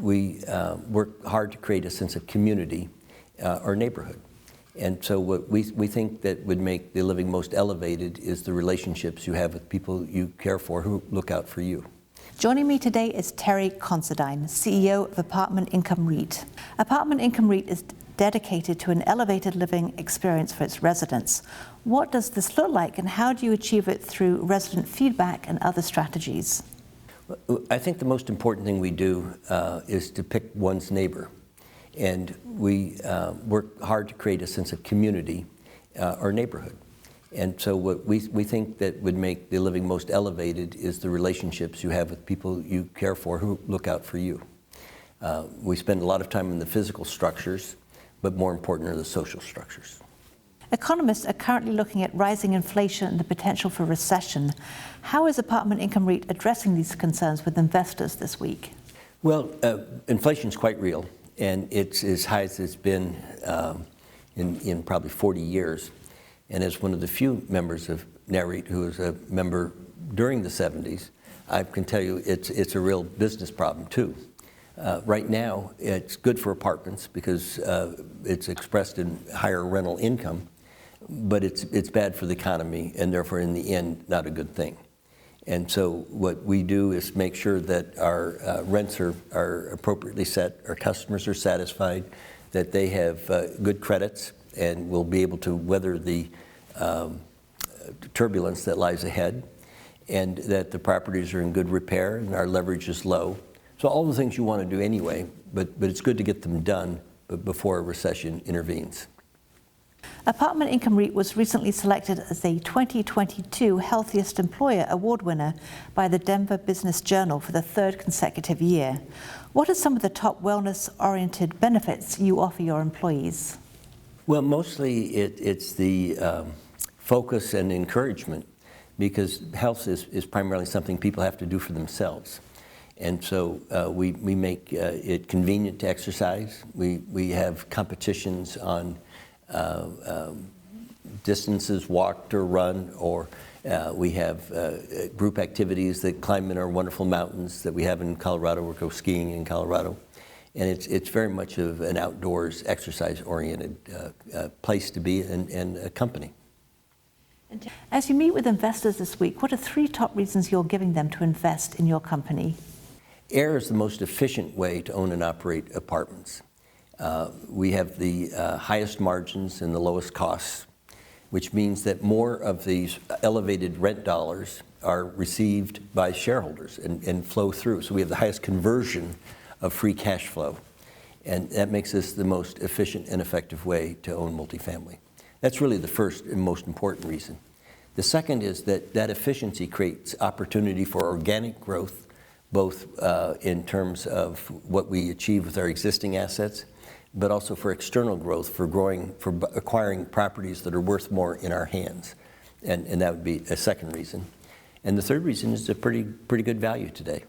we work hard to create a sense of community or neighborhood. And so what we think that would make the living most elevated is the relationships you have with people you care for who look out for you. Joining me today is Terry Considine, CEO of Apartment Income REIT. Apartment Income REIT is dedicated to an elevated living experience for its residents. What does this look like, and how do you achieve it through resident feedback and other strategies? I think the most important thing we do is to pick one's neighbor. And we work hard to create a sense of community or neighborhood. And so what we think that would make the living most elevated is the relationships you have with people you care for who look out for you. We spend a lot of time in the physical structures, but more important are the social structures. Economists are currently looking at rising inflation and the potential for recession. How is Apartment Income REIT addressing these concerns with investors this week? Well, inflation is quite real, and it's as high as it's been in probably 40 years. And as one of the few members of Nareit who was a member during the 70s, I can tell you it's a real business problem too. Right now, it's good for apartments because it's expressed in higher rental income, but it's bad for the economy and therefore in the end, not a good thing. And so what we do is make sure that our rents are appropriately set, our customers are satisfied, that they have good credits and will be able to weather the turbulence that lies ahead, and that the properties are in good repair and our leverage is low. So all the things you want to do anyway, but it's good to get them done before a recession intervenes. Apartment Income REIT was recently selected as a 2022 Healthiest Employer Award winner by the Denver Business Journal for the third consecutive year. What are some of the top wellness-oriented benefits you offer your employees? Well, mostly it's the focus and encouragement, because health is primarily something people have to do for themselves. And so we make it convenient to exercise. We have competitions on distances walked or run, or we have group activities that climb in our wonderful mountains that we have in Colorado, or go skiing in Colorado. And it's very much of an outdoors, exercise-oriented place to be and a company. As you meet with investors this week, what are 3 top reasons you're giving them to invest in your company? AIR is the most efficient way to own and operate apartments. We have the highest margins and the lowest costs, which means that more of these elevated rent dollars are received by shareholders and flow through. So we have the highest conversion of free cash flow. And that makes this the most efficient and effective way to own multifamily. That's really the first and most important reason. The second is that efficiency creates opportunity for organic growth, both in terms of what we achieve with our existing assets, but also for external growth, for acquiring properties that are worth more in our hands. And that would be a second reason. And the third reason is a pretty good value today.